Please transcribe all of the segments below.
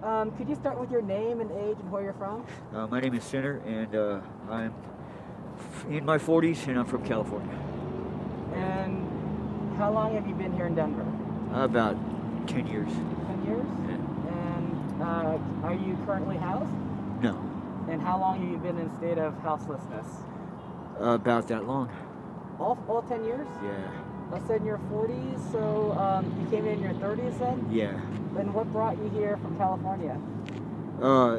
Could you start with your name and age and where you're from? My name is Sinner, and I'm in my 40s, and I'm from California. And how long have you been here in Denver? About 10 years. 10 years? Yeah. And are you currently housed? No, And how long have you been in a state of houselessness? about that long. All 10 years? Yeah, Let's say in your 40s, so you came in your 30s then? yeah. And what brought you here from California?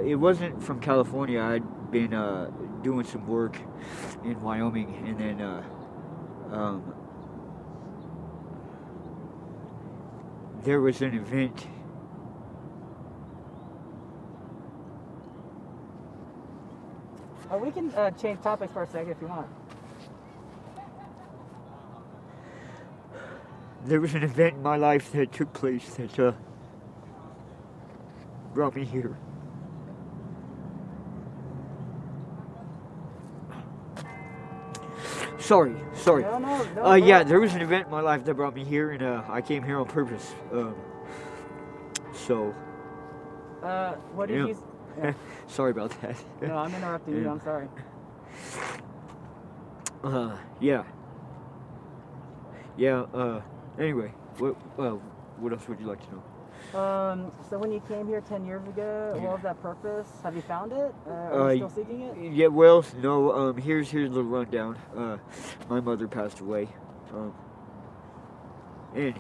It wasn't from California. I'd been doing some work in Wyoming, and then there was an event. We can change topics for a second if you want. There was an event in my life that took place that brought me here. Sorry. No. Yeah, there was an event in my life that brought me here, and I came here on purpose. So, What did Yeah. you... Yeah. sorry about that. No, I'm interrupting you. Yeah. I'm sorry. Yeah. Anyway, what else would you like to know? So when you came here 10 years ago, Yeah. what was that purpose? Have you found it? Are you still seeking it? Yeah, well, no, here's a little rundown. My mother passed away. And,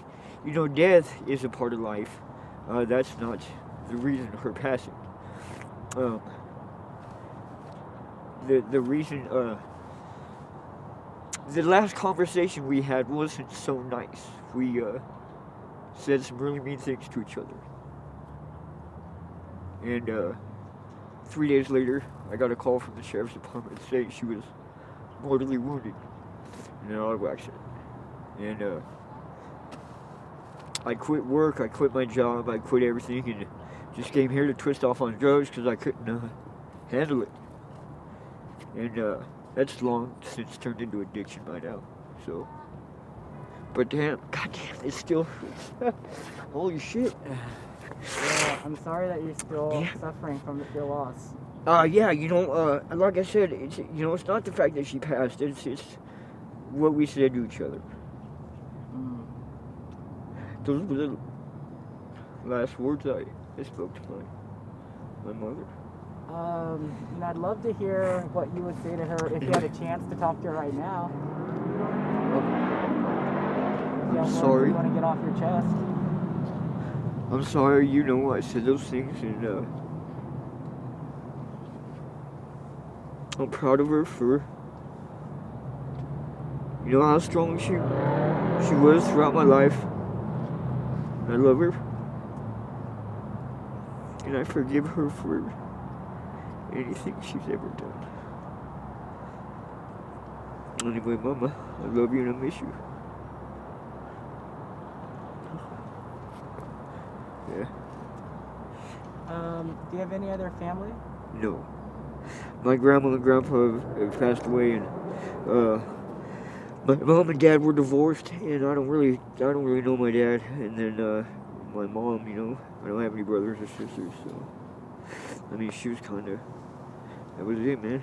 death is a part of life. That's not the reason her passing. The reason, the last conversation we had wasn't so nice. We, said some really mean things to each other. And, 3 days later, I got a call from the sheriff's department saying she was mortally wounded in an auto accident. And, I quit work, I quit my job, I quit everything, and just came here to twist off on drugs because I couldn't handle it. And that's long since turned into addiction by now. So, but goddamn, it still hurts. Holy shit. Yeah, I'm sorry that you're still suffering from your loss. Yeah, like I said, it's not the fact that she passed. It's what we said to each other. Those were the last words I spoke to my mother. And I'd love to hear what you would say to her if you had a chance to talk to her right now. I'm sorry. You want to get off your chest. I'm sorry, I said those things, and I'm proud of her for, how strong she was throughout my life. I love her, and I forgive her for anything she's ever done. Anyway, Mama, I love you and I miss you. Yeah. Do you have any other family? No. My grandma and grandpa have passed away, and my mom and dad were divorced, and I don't really know my dad. And then my mom, I don't have any brothers or sisters, so I mean, she was that was it, man.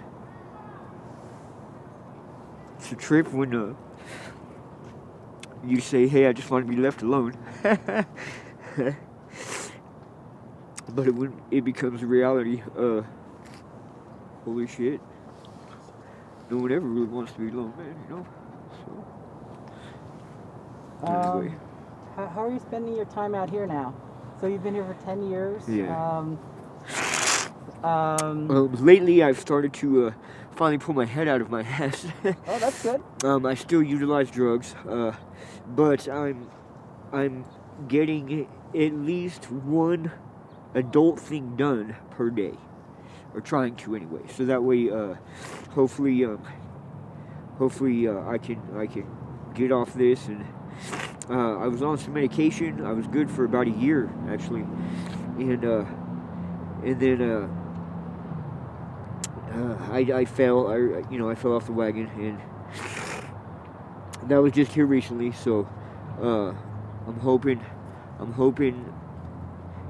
It's a trip when you say, "Hey, I just want to be left alone." But it becomes a reality. Holy shit. No one ever really wants to be alone, man, So. Anyway. How are you spending your time out here now? So you've been here for 10 years. Yeah. Lately, I've started to finally pull my head out of my ass. Oh, that's good. I still utilize drugs, but I'm getting at least one adult thing done per day, or trying to anyway. So that way, hopefully, I can get off this. And I was on some medication. I was good for about a year actually, and then I fell. I fell off the wagon, and that was just here recently. So I'm hoping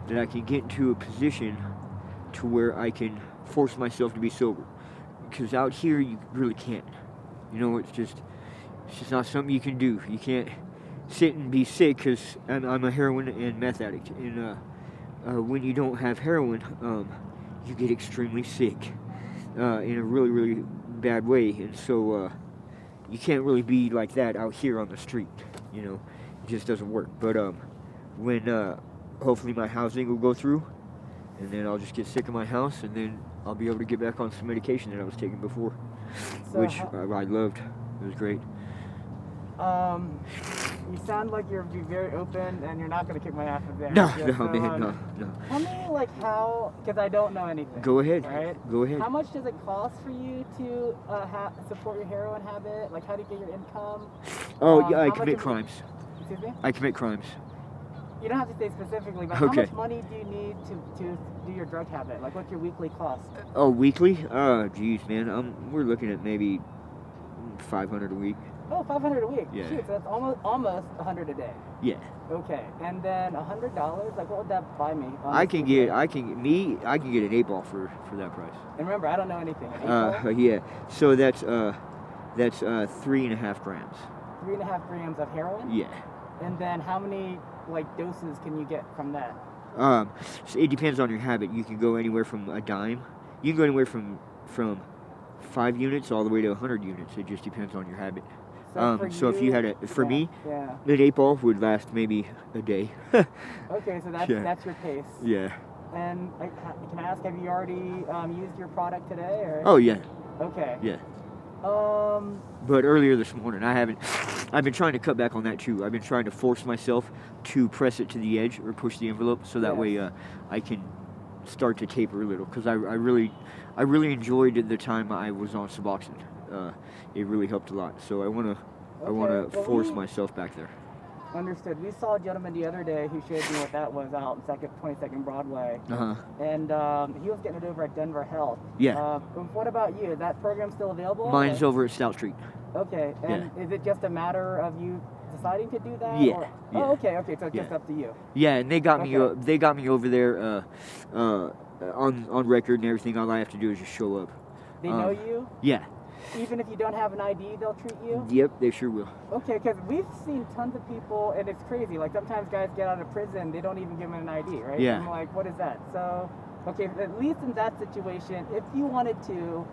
that I can get into a position to where I can force myself to be sober. Because out here, you really can't. You know, it's just not something you can do. You can't sit and be sick, because I'm a heroin and meth addict. And when you don't have heroin, you get extremely sick in a really, really bad way. And so you can't really be like that out here on the street. You know, it just doesn't work. But when hopefully my housing will go through, and then I'll just get sick of my house, and then I'll be able to get back on some medication that I was taking before, So which I loved. It was great. You sound like you're very open, and you're not going to kick my ass with that. No, Yeah, no, so, man, no. Tell me, like, how, because I don't know anything. Go ahead. Right? Go ahead. How much does it cost for you to support your heroin habit? Like, how do you get your income? Oh, yeah, I how much commit of it- crimes. Excuse me? I commit crimes. You don't have to say specifically, but Okay. how much money do you need to do your drug habit? Like, what's your weekly cost? Oh, weekly? Geez, man. We're looking at maybe $500 a week. Oh, $500 a week. Yeah. Shoot, so that's almost $100 a day. Yeah. Okay, and then $100. Like, what would that buy me? on I this can weekend? get an 8-ball for that price. And remember, I don't know anything. An 8-ball? Yeah. So that's 3.5 grams. 3.5 grams of heroin. Yeah. And then how many like doses can you get from that? So it depends on your habit. You can go anywhere from a dime. You can go anywhere from 5 units all the way to 100 units. It just depends on your habit. So if you had for me, yeah. an 8-ball would last maybe a day. Okay, so that's Yeah. that's your pace. Yeah. And like, can I ask, have you already used your product today? Or? Oh yeah. Okay. Yeah. But earlier this morning, I've been trying to cut back on that too. I've been trying to force myself to press it to the edge or push the envelope, so that way I can start to taper a little. Because I really enjoyed the time I was on Suboxone. It really helped a lot. So I wanna well, force myself back there. Understood. We saw a gentleman the other day who showed me what that was out in 22nd Broadway. Uh-huh. And he was getting it over at Denver Health. Yeah. What about you? Is that program still available? Mine's or? over at Stout Street. Okay. And is it just a matter of you deciding to do that? Yeah, Or? yeah. Oh, okay. Okay. So it's just Yeah. up to you. Yeah, and they got me. Okay. They got me over there on record and everything. All I have to do is just show up. They know you? Yeah. Even if you don't have an ID, they'll treat you? Yep, they sure will. Okay, because we've seen tons of people, and it's crazy. Like, sometimes guys get out of prison, they don't even give them an ID, right? Yeah. I'm like, what is that? So, okay, at least in that situation, if you wanted to,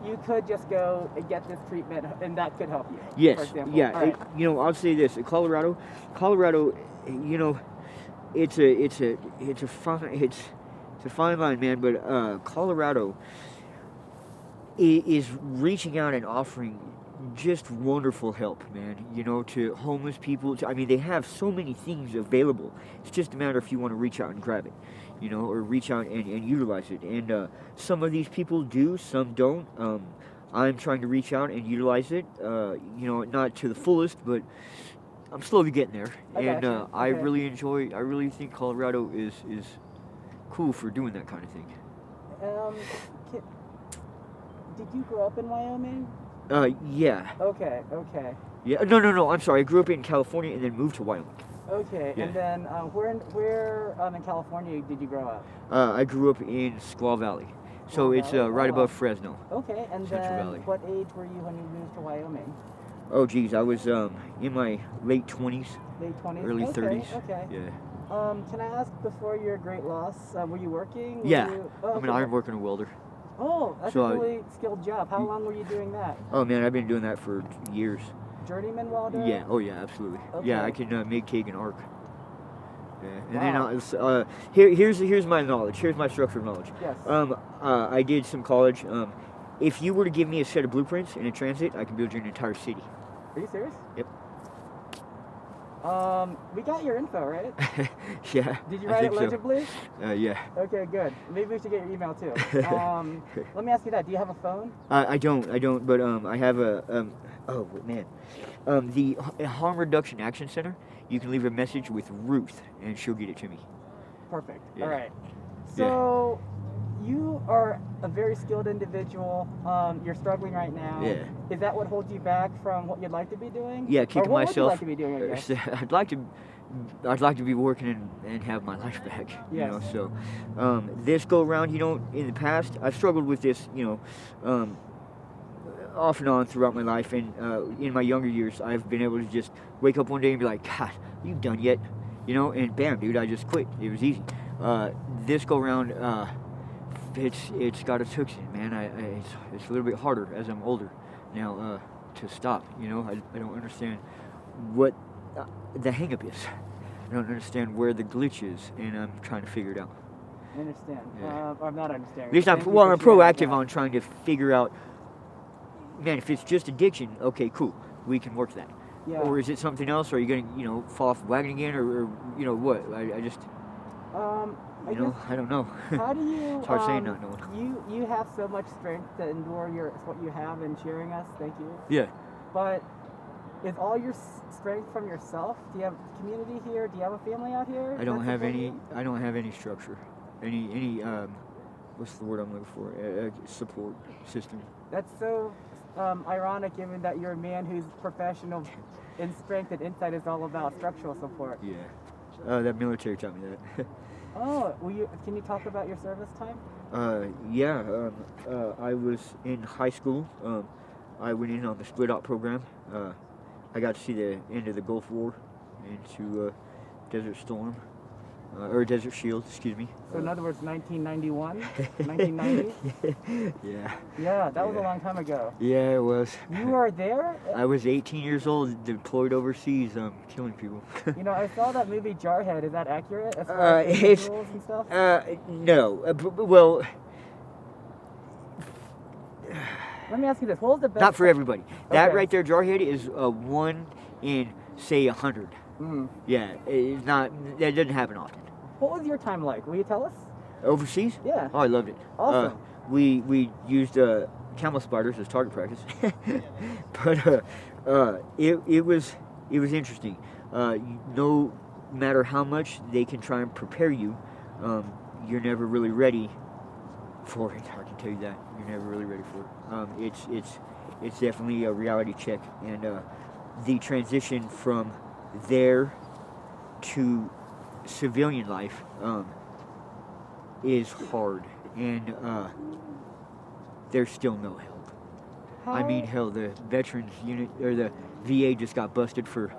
you could just go and get this treatment, and that could help you. Yes. For example. Yeah. All right. I'll say this: Colorado, it's a fine line, man. But Colorado is reaching out and offering just wonderful help, man. To homeless people. They have so many things available. It's just a matter if you want to reach out and grab it, or reach out and utilize it. And some of these people do, some don't. I'm trying to reach out and utilize it. Not to the fullest, but I'm slowly getting there. I And gotcha. I Okay. really think Colorado is cool for doing that kind of thing. Ki- Did you grow up in Wyoming? Yeah. Okay. Yeah. No. I'm sorry. I grew up in California and then moved to Wyoming. Okay. Yeah. And then where in California did you grow up? I grew up in Squaw Valley. So Squaw it's Valley? right Oh, wow. above Fresno. Okay. And Central then Valley. what age were you when you moved to Wyoming? Oh, geez. I was in my late 20s, Late 20s? early Okay, 30s. Okay. Yeah. Can I ask, before your great loss, were you working? Were Yeah. you- I'm an iron working welder. Oh, that's So a really skilled job. How long were you doing that? Oh, man. I've been doing that for years. Journeyman welder? Yeah. Oh, yeah. Absolutely. Yeah. I Okay. can make cake and arc. Yeah. And Wow. then here's my knowledge. Here's my structure of knowledge. Yes. I did some college. If you were to give me a set of blueprints and a transit, I can build you an entire city. Are you serious? Yep. We got your info, right? Yeah. Did you I write it think so. legibly? Yeah. Okay, good. Maybe we should get your email too. Let me ask you that. Do you have a phone? I don't, but I have a oh man, the Harm Reduction Action Center. You can leave a message with Ruth, and she'll get it to me. Perfect. Yeah. All right. So you are a very skilled individual. You're struggling right now. Yeah. Is that what holds you back from what you'd like to be doing? Yeah, Or kicking what myself. would you like to be doing, I guess? I'd like to I'd like to be working and have my life back. You Yes. know, so this go around, you know, in the past I've struggled with this, you know, off and on throughout my life, and in my younger years, I've been able to just wake up one day and be like, God, are you done yet? You know, and bam, dude, I just quit. It was easy. This go around, it's got its hooks in, man. It's a little bit harder as I'm older now to stop. You know, I don't understand what the hang up is. I don't understand where the glitch is, and I'm trying to figure it out. I understand. Yeah. I'm not understanding. At least I'm Thank you well. for I'm sharing proactive that. on trying to figure out. Man, if it's just addiction, okay, cool, we can work that. Yeah. Or is it something else? Or are you gonna, you know, fall off the wagon again, or you know what? I just, I you know, guess, I don't know. how do you? It's hard saying not knowing. You have so much strength to endure what you have in sharing us. Thank you. Yeah. But is all your strength from yourself? Do you have community here? Do you have a family out here? I don't that have support any. you? I don't have any structure. Any what's the word I'm looking for? Support system. That's so ironic, given that you're a man whose professional in strength and insight is all about structural support. Yeah. That military taught me that. Oh, can you talk about your service time? Yeah. I was in high school. I went in on the split op program. I got to see the end of the Gulf War into Desert Storm, or Desert Shield, excuse me. So in other words, 1991, 1990. Yeah. Yeah, that was a Yeah. long time ago. Yeah, it was. You were there. I was 18 years old, deployed overseas, killing people. You know, I saw that movie Jarhead. Is that accurate as far as it's- visuals and stuff? No. Well, Let me ask you this: what was the best? not for everybody. That Okay. right there, Jarhead, is 1 in, say, 100. Mhm. Yeah, it's not. That doesn't happen often. What was your time like? Will you tell us? Overseas? Yeah. Oh, I loved it. Awesome. We used camel spiders as target practice, but it was interesting. No matter how much they can try and prepare you, you're never really ready for it. I can tell you that you're never really ready for it. It's definitely a reality check, and the transition from there to civilian life is hard, and there's still no help. I mean, hell, the veterans unit or the VA just got busted for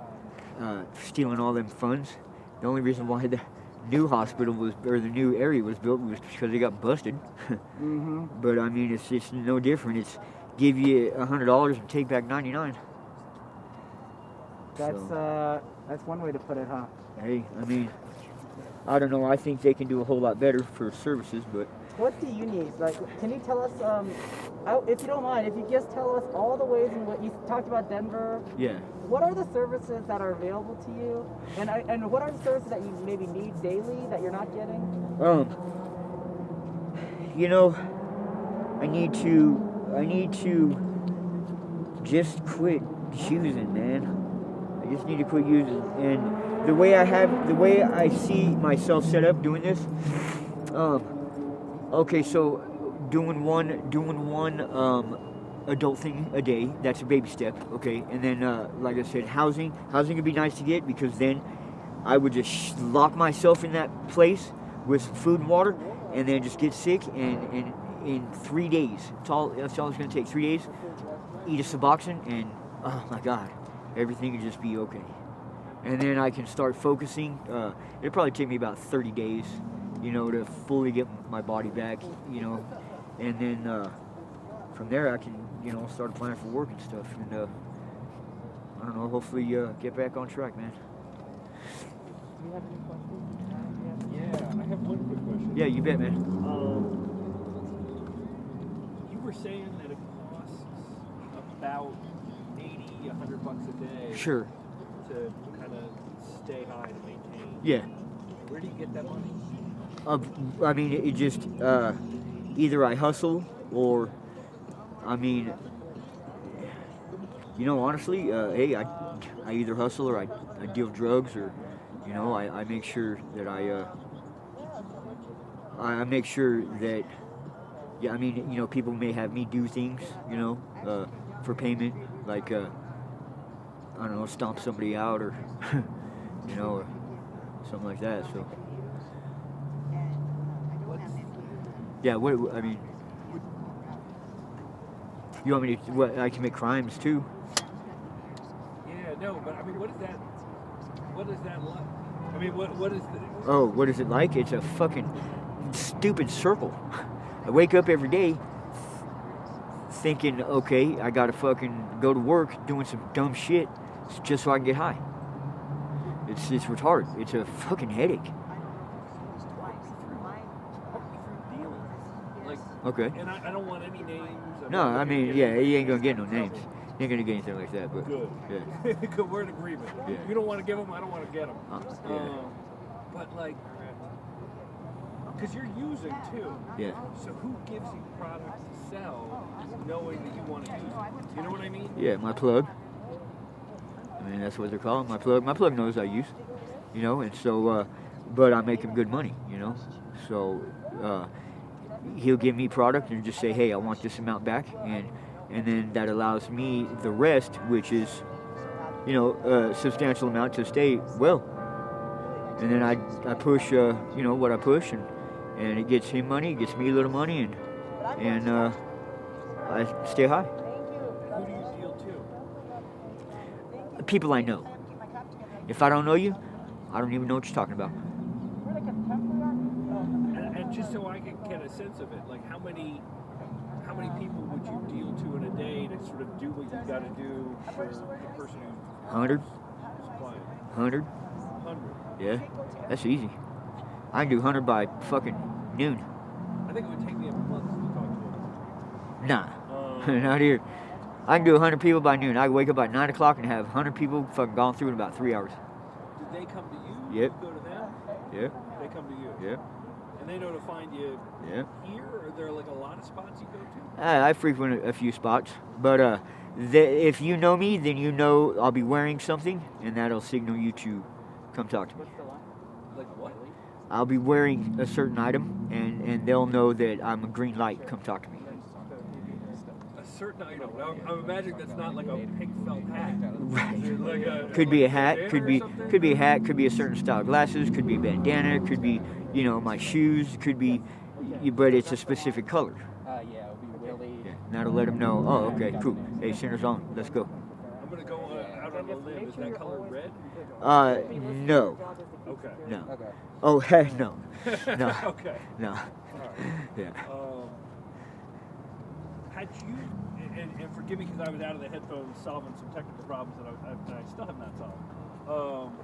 stealing all them funds. The only reason why the new hospital was, or the new area was built, was because they got busted. Mm-hmm. But I mean, it's no different. It's give you $100 and take back 99. That's one way to put it, huh? Hey, I mean, I don't know. I think they can do a whole lot better for services, but What do you need? Like, can you tell us, if you don't mind, if you just tell us all the ways in what you talked about Denver. yeah. What are the services that are available to you, and what are the services that you maybe need daily that you're not getting? You know, I need to just quit using, man. I just need to quit using, and the way I see myself set up doing this, okay, so doing one adult thing a day, that's a baby step, okay, and then like I said, housing would be nice to get, because then I would just lock myself in that place with food and water, and then just get sick, and in 3 days, that's all it's gonna take, 3 days, eat a Suboxone, and oh my God, everything will just be okay. And then I can start focusing. It'll probably take me about 30 days, you know, to fully get my body back, you know, and then from there I can, you know, start planning for work and stuff, and I don't know, hopefully get back on track, man. Do you have any questions? Yeah, I have one quick question. Yeah, you bet, man. You were saying that it costs about $80-$100 a day Sure. to kind of stay high to maintain. Yeah. Where do you get that money? I mean, it just either I hustle or, I mean, you know, honestly, hey, I either hustle or I deal drugs, or, you know, I make sure that I make sure that, yeah, I mean, you know, people may have me do things, you know, for payment, like, I don't know, stomp somebody out, or, you know, something like that. So yeah, what I mean, you want me to? What I commit crimes too? Yeah, no, but I mean, what is that? What is that like? I mean, what is the? Oh, what is it like? It's a fucking stupid circle. I wake up every day thinking, okay, I gotta fucking go to work doing some dumb shit just so I can get high. It's retarded. It's a fucking headache. Like, Okay. and I don't want any names. No, I mean, yeah, you ain't gonna get no names. You ain't gonna get anything like that, but Good. yeah. Good. We're in agreement. Yeah. You don't want to give them. I don't want to get them. Yeah. But like, because you're using too. Yeah. So who gives you product to sell, knowing that you want to use it? You know what I mean? Yeah, my plug. I mean, that's what they're calling my plug. My plug knows I use, you know, and so, but I make him good money, you know. So he'll give me product and just say, hey, I want this amount back, and then that allows me the rest, which is, you know, a substantial amount to stay well. And then I push, you know, what I push, and it gets him money, it gets me a little money, and I stay high. Who do you deal to? People I know. If I don't know you, I don't even know what you're talking about. And just so I can get a sense of it, like how many people would you deal to in a day to sort of do what you got to do for the person who's 100? supplying? 100? 100. Yeah, that's easy. I can do 100 by fucking noon. I think it would take me a month to talk to Nah, them. not here. I can do 100 people by noon. I can wake up at 9 o'clock and have 100 people fucking gone through in about 3 hours. Did they come to you? Yep. You go to them? Yep, They come to you? yep, And they know to find you yep. here? Or are there like a lot of spots you go to? I frequent a few spots, but if you know me, then you know I'll be wearing something, and that'll signal you to come talk to me. Like what? I'll be wearing a certain item, and they'll know that I'm a green light. Come talk to me. A certain item. Now, I'm imagining that's not like a pink felt hat. Right. Is it like a, Could be a like hat. bandana Could or be something? could be a hat. Could be a certain style of glasses. Could be a bandana. Could be, you know, my shoes. Could be, but it's a specific color. Yeah, it'll be really. Yeah, and that'll let them know. Oh, okay, cool. Hey, center's on. Let's go. I'm gonna go out on a limb. Is that color red? No, Okay. no. Okay. Oh, heck no, no, Okay. no. All right. Yeah. Had you, and forgive me because I was out of the headphones solving some technical problems that I still have not solved.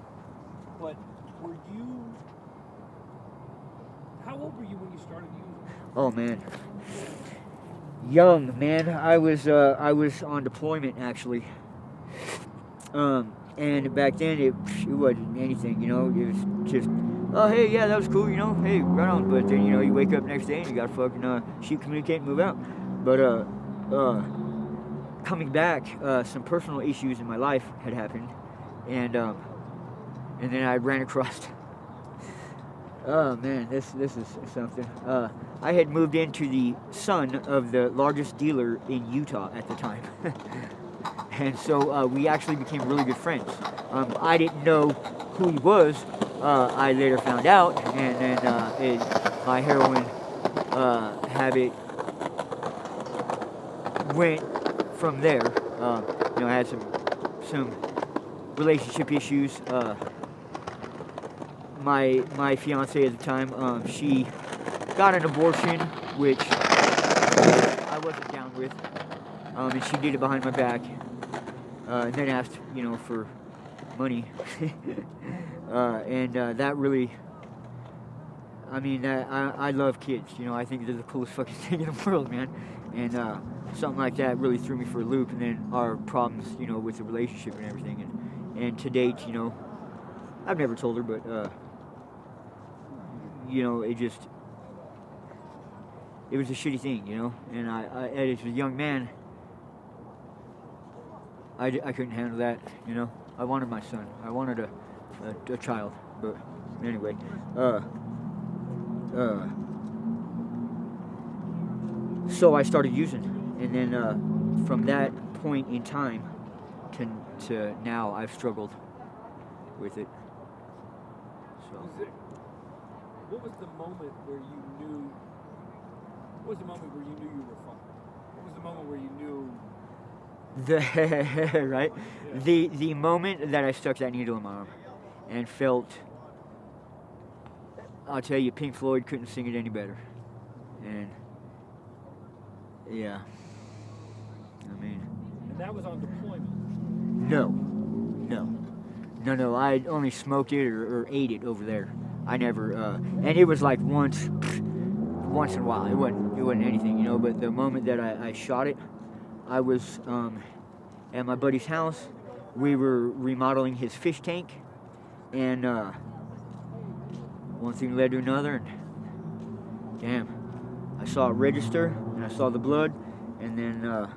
But were you, how old were you when you started using? Oh man. Young man, I was on deployment actually. And back then it wasn't anything, you know. It was just, oh hey, yeah, that was cool, you know. Hey, right on. But then, you know, you wake up next day and you gotta fucking shoot, communicate, and move out. But coming back, some personal issues in my life had happened, and then I ran across. Oh man, this is something. I had moved into the son of the largest dealer in Utah at the time. And so we actually became really good friends. I didn't know who he was. I later found out, and then my heroin habit went from there. You know, I had some relationship issues. My fiance at the time, she got an abortion, which I wasn't down with, and she did it behind my back. And then asked, you know, for money, and that really, I mean, I love kids, you know, I think they're the coolest fucking thing in the world, man, and something like that really threw me for a loop, and then our problems, you know, with the relationship and everything, and to date, you know, I've never told her, but, you know, it was a shitty thing, you know, and I as a young man, I couldn't handle that, you know. I wanted my son. I wanted a child. But anyway, so I started using, and then from that point in time to now, I've struggled with it. So. What was the moment where you knew? What was the moment where you knew you were fucked? What was the moment where you knew? Right? Yeah. The moment that I stuck that needle in my arm and felt, I'll tell you, Pink Floyd couldn't sing it any better. And yeah, I mean, And that was on deployment. no. I only smoked it or ate it over there. I never, and it was like once in a while. It wasn't anything, you know. But the moment that I shot it, I was at my buddy's house. We were remodeling his fish tank, and one thing led to another, and damn, I saw it register, and I saw the blood, and then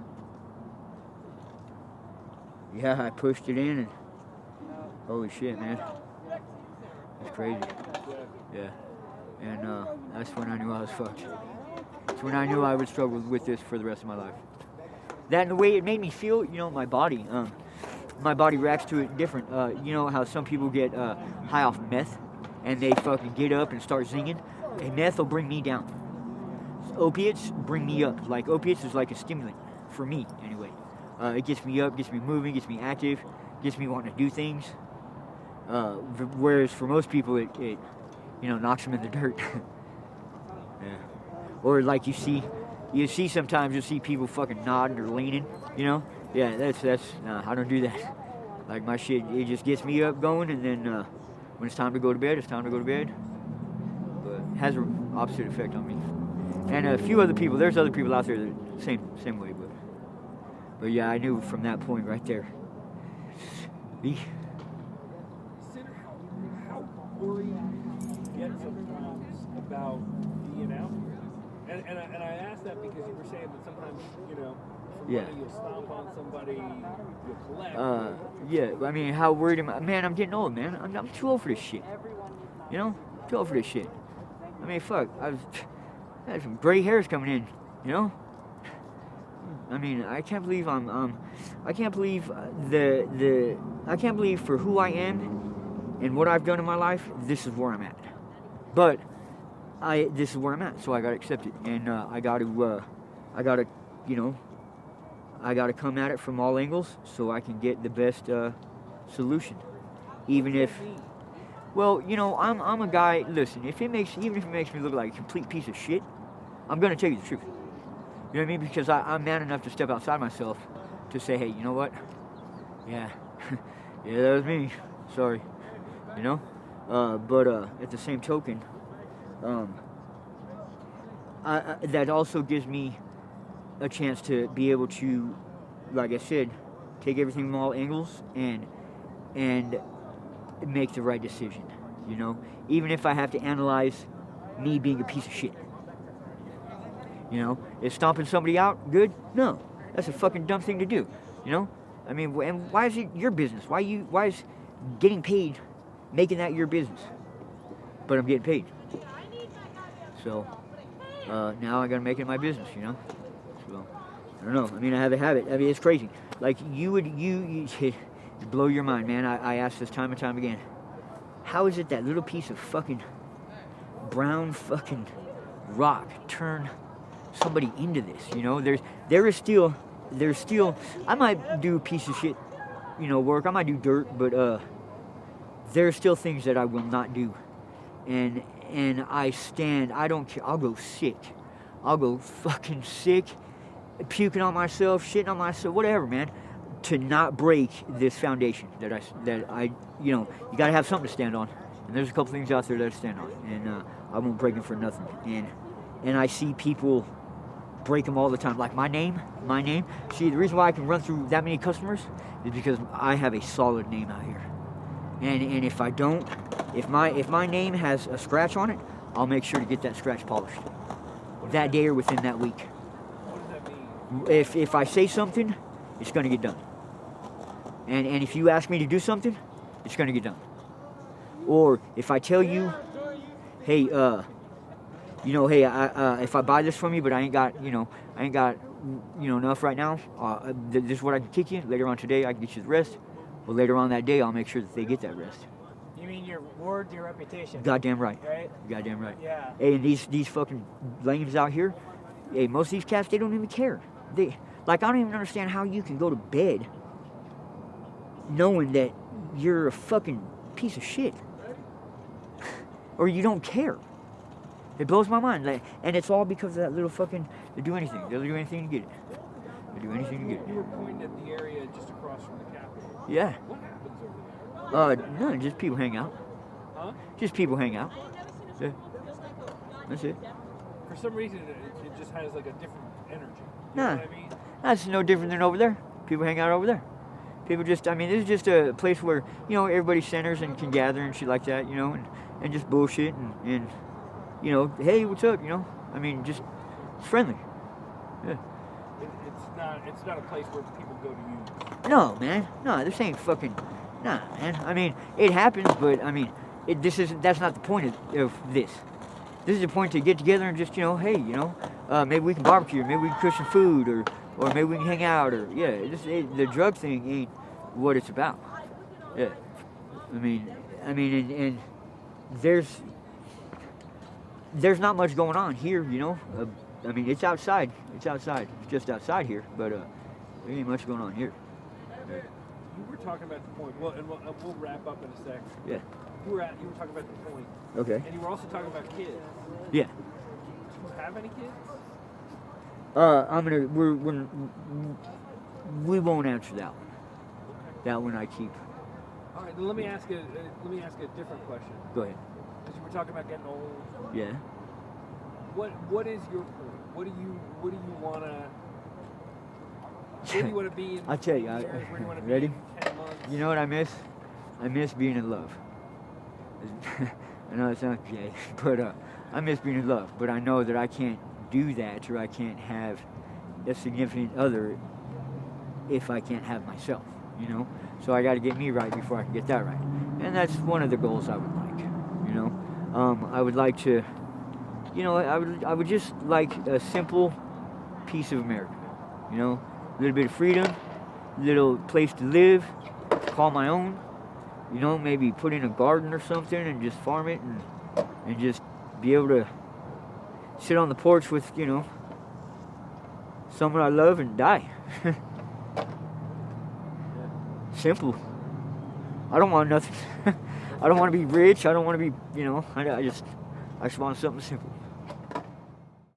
yeah, I pushed it in, and holy shit, man, it's crazy. Yeah, and that's when I knew I was fucked. That's when I knew I would struggle with this for the rest of my life. That and the way it made me feel, you know, my body reacts to it different. You know how some people get high off meth and they fucking get up and start zinging? And meth will bring me down. Opiates bring me up. Like, opiates is like a stimulant, for me anyway. It gets me up, gets me moving, gets me active, gets me wanting to do things. Whereas for most people, it you know, knocks them in the dirt. Yeah. Or like you see sometimes you'll see people fucking nodding or leaning, you know? Yeah, that's nah, I don't do that. Like my shit, it just gets me up going, and then when it's time to go to bed, it's time to go to bed. But it has an opposite effect on me. And a few other people, there's other people out there that same way, but yeah, I knew from that point right there. Consider how worried you get sometimes about being out here. And I ask that because you were saying that sometimes, you know, for Yeah. money you'll stomp on somebody, you'll collect. Yeah, I mean, how worried am I? Man, I'm getting old, man. I'm too old for this shit. You know? Too old for this shit. I mean, fuck, I had some gray hairs coming in, you know? I mean, I can't believe I can't believe I can't believe for who I am and what I've done in my life, this is where I'm at. But this is where I'm at, so I gotta accept it, and I gotta, you know, I gotta come at it from all angles so I can get the best solution, even if, well, you know, I'm a guy. Listen, even if it makes me look like a complete piece of shit, I'm gonna tell you the truth. You know what I mean? Because I'm man enough to step outside myself to say, hey, you know what? Yeah, yeah, that was me. Sorry, you know. But at the same token, that also gives me a chance to be able to, like I said, take everything from all angles and make the right decision. You know, even if I have to analyze me being a piece of shit. You know, is stomping somebody out good? No, that's a fucking dumb thing to do. You know, I mean, and why is it your business? Why is getting paid, making that your business? But I'm getting paid. So now I gotta make it my business. You know, so I don't know. I mean, I have a habit. I mean, it's crazy. Like you blow your mind, man. I ask this time and time again. How is it that little piece of fucking brown fucking rock turned somebody into this? You know, there's still I might do a piece of shit, you know, work. I might do dirt, but there's still things that I will not do. And I don't care. I'll go sick. I'll go fucking sick, puking on myself, shitting on myself, whatever, man, to not break this foundation that I you know, you gotta have something to stand on. And there's a couple things out there that I stand on, and I won't break them for nothing. And I see people break them all the time. Like my name. See, the reason why I can run through that many customers is because I have a solid name out here. And if I don't, if my name has a scratch on it, I'll make sure to get that scratch polished that day or within that week. What does that mean? If I say something, it's gonna get done. And if you ask me to do something, it's gonna get done. Or if I tell you, hey, you know, hey, if I buy this from you, but I ain't got enough right now. This is what I can kick you. Later on today, I can get you the rest. Well, later on that day, I'll make sure that they get that rest. You You mean your word, your reputation? Goddamn right. Right? Goddamn right. Yeah. Hey, and these fucking lames out here, hey, most of these cats, they don't even care. I don't even understand how you can go to bed knowing that you're a fucking piece of shit. Or you don't care. It blows my mind. And it's all because of that little fucking, they do anything. They'll do anything to get it. They do anything to get it. You were pointing at the area just across from the Capitol. Yeah. What happens over there? No, just people hang out. Huh? Just people hang out. Yeah. That's it. For some reason, it just has like a different energy. You Nah. know what I mean? That's no different than over there. People hang out over there. People just, I mean, this is just a place where, everybody centers and can gather and shit like that, and just bullshit and hey, what's up, I mean, just, it's friendly. Yeah. It's not a place where people go to use. No, man. No, this ain't fucking, nah, man. I mean, it happens, but, I mean, that's not the point of this. This is the point to get together and just, hey, maybe we can barbecue, maybe we can cook some food, or maybe we can hang out, or, yeah, the drug thing ain't what it's about. Yeah. I mean, and there's not much going on here, I mean, it's outside. It's just outside here, but there ain't much going on here. You were talking about the point. Well, and we'll wrap up in a sec. Yeah. You were talking about the point, Okay. and you were also talking about kids. Yeah. Do you have any kids? We won't answer that one. That one I keep. All right. Then let me ask a different question. Go ahead. Because you were talking about getting old. Yeah. What is your point? What do you wanna? Where do you want to be in I'll tell you. 10 years? Where do you want to be Ready? in 10 months? You know what I miss? I miss being in love. I know it sounds gay, but I miss being in love. But I know that I can't do that, or I can't have a significant other if I can't have myself. So I got to get me right before I can get that right, and that's one of the goals I would like. I would like to, I would just like a simple piece of America. A little bit of freedom, little place to live, call my own. Maybe put in a garden or something and just farm it and just be able to sit on the porch with, someone I love and die. Simple. I don't want nothing. I don't want to be rich. I don't want to be, I just want something simple.